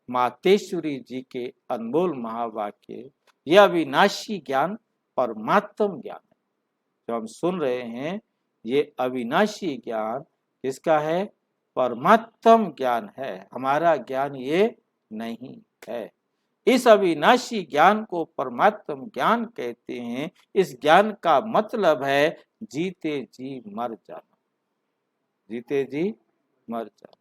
मातेश्वरी जी के अनमोल महावाक्य, यह अविनाशी ज्ञान परमात्म ज्ञान है। जो हम सुन रहे हैं ये अविनाशी ज्ञान किसका है? परमात्म ज्ञान है, हमारा ज्ञान ये नहीं है। इस अविनाशी ज्ञान को परमात्म ज्ञान कहते हैं। इस ज्ञान का मतलब है जीते जी मर जाना, जीते जी मर जाना।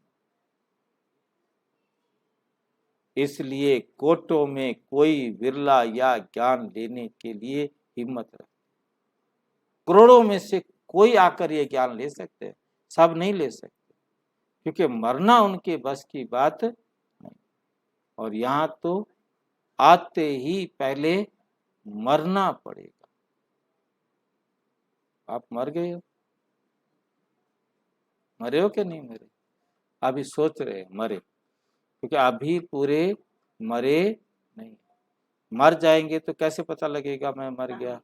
इसलिए कोटों में कोई विरला या ज्ञान लेने के लिए हिम्मत रखे। करोड़ों में से कोई आकर ये ज्ञान ले सकते हैं, सब नहीं ले सकते, क्योंकि मरना उनके बस की बात नहीं। और यहाँ तो आते ही पहले मरना पड़ेगा। आप मर गए हो, मरे हो कि नहीं मरे? अभी सोच रहे मरे, क्योंकि अभी पूरे मरे नहीं। मर जाएंगे तो कैसे पता लगेगा मैं मर गया?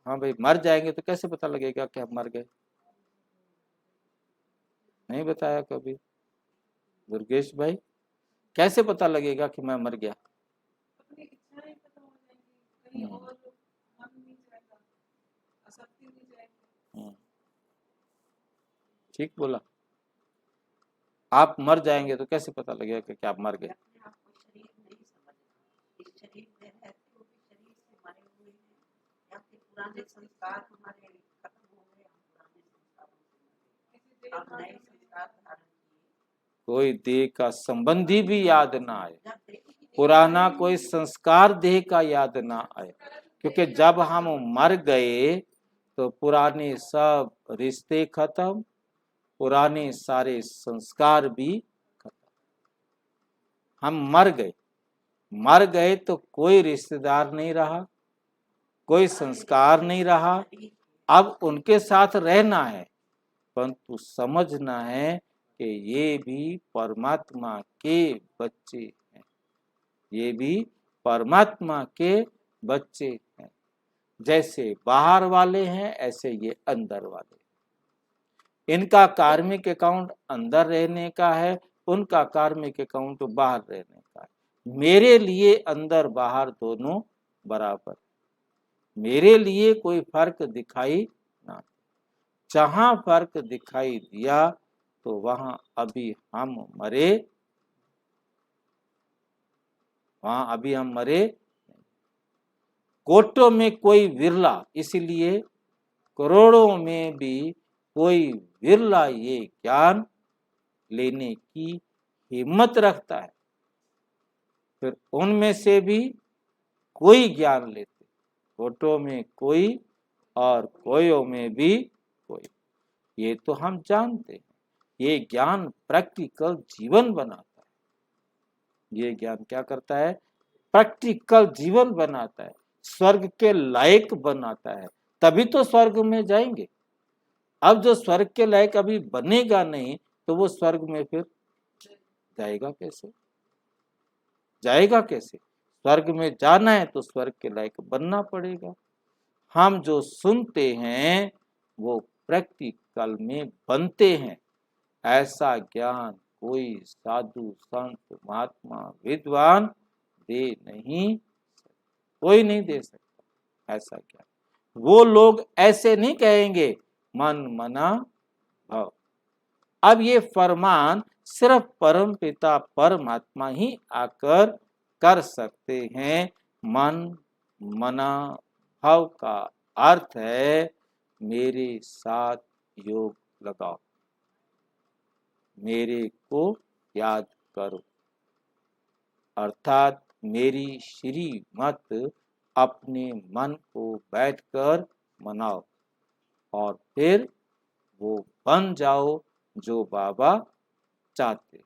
हाँ भाई, मर जाएंगे तो कैसे पता लगेगा कि हम मर गए? नहीं बताया कभी दुर्गेश भाई, कैसे पता लगेगा कि मैं मर गया? ठीक बोला। आप मर जाएंगे तो कैसे पता लगेगा कि आप मर गए? कोई देह का संबंधी भी याद ना आए, पुराना कोई संस्कार देह का याद ना आए, क्योंकि जब हम मर गए तो पुराने सब रिश्ते खत्म, पुराने सारे संस्कार भी खत्म। हम मर गए, मर गए तो कोई रिश्तेदार नहीं रहा, कोई संस्कार नहीं रहा। अब उनके साथ रहना है, परंतु समझना है कि ये भी परमात्मा के बच्चे हैं, ये भी परमात्मा के बच्चे हैं। जैसे बाहर वाले हैं ऐसे ये अंदर वाले। इनका कार्मिक अकाउंट अंदर रहने का है, उनका कार्मिक अकाउंट बाहर रहने का है। मेरे लिए अंदर बाहर दोनों बराबर, मेरे लिए कोई फर्क दिखाई ना। जहां फर्क दिखाई दिया तो वहां अभी हम मरे, वहां अभी हम मरे। कोटों में कोई विरला, इसलिए करोड़ों में भी कोई विरला ये ज्ञान लेने की हिम्मत रखता है। फिर उनमें से भी कोई ज्ञान लेते, कोटों में कोई और कोयों में भी कोई। ये तो हम जानते हैं, ये ज्ञान प्रैक्टिकल जीवन बनाता है। ये ज्ञान क्या करता है? प्रैक्टिकल जीवन बनाता है, स्वर्ग के लायक बनाता है, तभी तो स्वर्ग में जाएंगे। अब जो स्वर्ग के लायक अभी बनेगा नहीं तो वो स्वर्ग में फिर जाएगा कैसे? जाएगा कैसे? स्वर्ग में जाना है तो स्वर्ग के लायक बनना पड़ेगा। हम जो सुनते हैं वो प्रैक्टिकल में बनते हैं। ऐसा ज्ञान कोई साधु संत महात्मा विद्वान दे नहीं, कोई नहीं दे सकता ऐसा ज्ञान। वो लोग ऐसे नहीं कहेंगे मन मना भाव। अब ये फरमान सिर्फ परम पिता परमात्मा ही आकर कर सकते हैं। मन मना भाव का अर्थ है मेरे साथ योग लगाओ, मेरे को याद करो, अर्थात मेरी श्रीमत अपने मन को बैठकर मनाओ और फिर वो बन जाओ जो बाबा चाहते।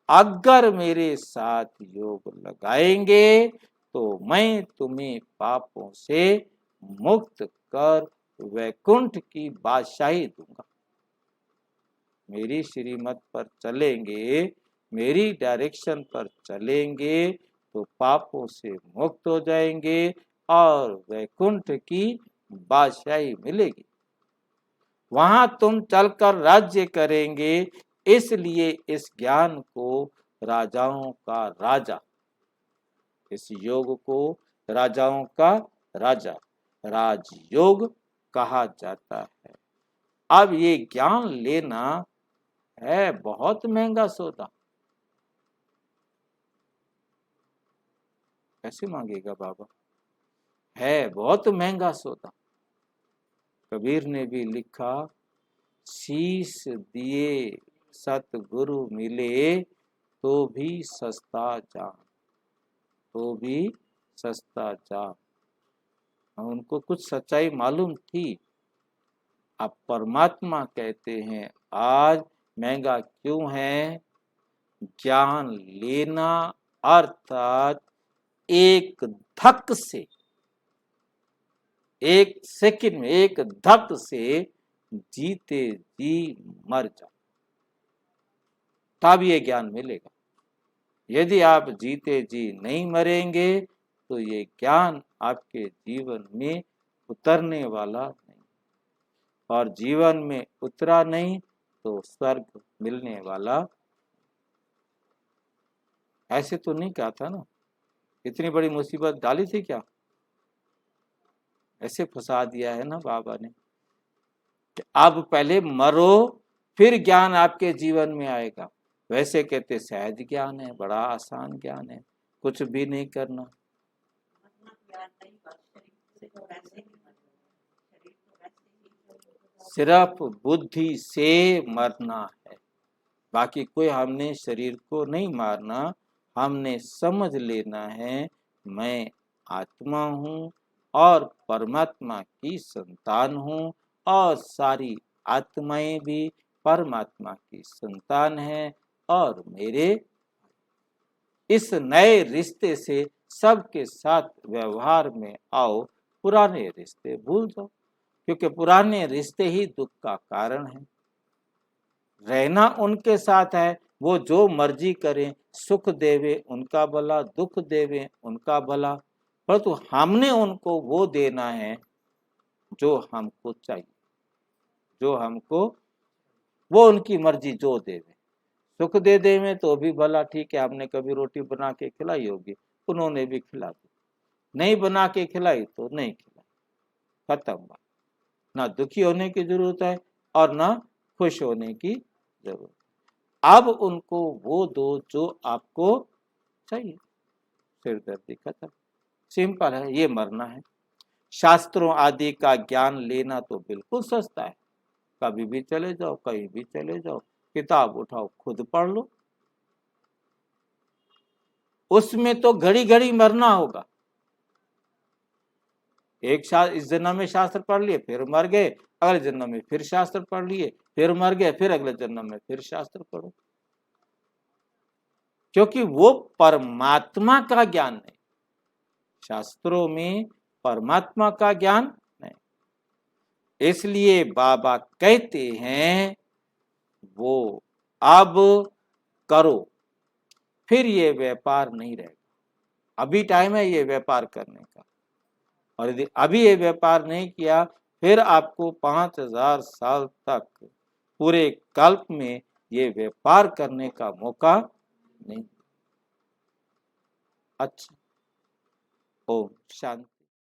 अगर मेरे साथ योग लगाएंगे तो मैं तुम्हें पापों से मुक्त कर वैकुंठ की बादशाही दूंगा। मेरी श्रीमत पर चलेंगे, मेरी डायरेक्शन पर चलेंगे तो पापों से मुक्त हो जाएंगे और वैकुंठ की बादशाही मिलेगी। वहां तुम चलकर राज्य करेंगे। इसलिए इस ज्ञान को राजाओं का राजा, इस योग को राजाओं का राजा, राजयोग कहा जाता है। अब ये ज्ञान लेना है बहुत महंगा सौदा। कैसे मांगेगा बाबा, है बहुत महंगा सौदा। कबीर ने भी लिखा, शीश दिए सतगुरु मिले तो भी सस्ता जान, तो भी सस्ता जान। उनको कुछ सच्चाई मालूम थी। अब परमात्मा कहते हैं आज महंगा क्यों है? ज्ञान लेना अर्थात एक धक से, एक सेकंड में, एक धक से जीते जी मर जाओ, तब ये ज्ञान मिलेगा। यदि आप जीते जी नहीं मरेंगे तो ये ज्ञान आपके जीवन में उतरने वाला नहीं, और जीवन में उतरा नहीं तो स्वर्ग मिलने वाला। ऐसे तो नहीं कहा था ना, इतनी बड़ी मुसीबत डाली थी क्या? ऐसे फंसा दिया है ना बाबा ने कि अब पहले मरो फिर ज्ञान आपके जीवन में आएगा। वैसे कहते सहज ज्ञान है, बड़ा आसान ज्ञान है, कुछ भी नहीं करना। सिर्फ बुद्धि से मरना है, बाकी कोई हमने शरीर को नहीं मारना। हमने समझ लेना है मैं आत्मा हूँ और परमात्मा की संतान हूँ, और सारी आत्माएं भी परमात्मा की संतान हैं, और मेरे इस नए रिश्ते से सबके साथ व्यवहार में आओ, पुराने रिश्ते भूल जाओ, क्योंकि पुराने रिश्ते ही दुख का कारण है। रहना उनके साथ है, वो जो मर्जी करें, सुख देवे उनका भला, दुख देवे उनका भला, परंतु हमने उनको वो देना है जो हमको चाहिए, जो हमको, वो उनकी मर्जी जो देवे। सुख दे देवे तो भी भला ठीक है, हमने कभी रोटी बना के खिलाई होगी, उन्होंने भी खिला दी, नहीं बना के खिलाई तो नहीं खिलाई, खत्म बात। ना दुखी होने की जरूरत है और ना खुश होने की जरूरत। अब उनको वो दो जो आपको चाहिए, सिरदर्दी खत्म, सिंपल है। ये मरना है। शास्त्रों आदि का ज्ञान लेना तो बिल्कुल सस्ता है, कभी भी चले जाओ, कहीं भी चले जाओ, किताब उठाओ, खुद पढ़ लो। उसमें तो घड़ी घड़ी मरना होगा। एक इस जन्म में शास्त्र पढ़ लिए, फिर मर गए, अगले जन्म में फिर शास्त्र पढ़ लिए, फिर मर गए, फिर अगले जन्म में फिर शास्त्र पढ़ो, क्योंकि वो परमात्मा का ज्ञान नहीं। शास्त्रों में परमात्मा का ज्ञान नहीं। इसलिए बाबा कहते हैं वो अब करो, फिर ये व्यापार नहीं रहेगा। अभी टाइम है ये व्यापार करने का, और यदि अभी ये व्यापार नहीं किया फिर आपको 5000 साल तक पूरे कल्प में ये व्यापार करने का मौका नहीं। अच्छा, ओम शांति।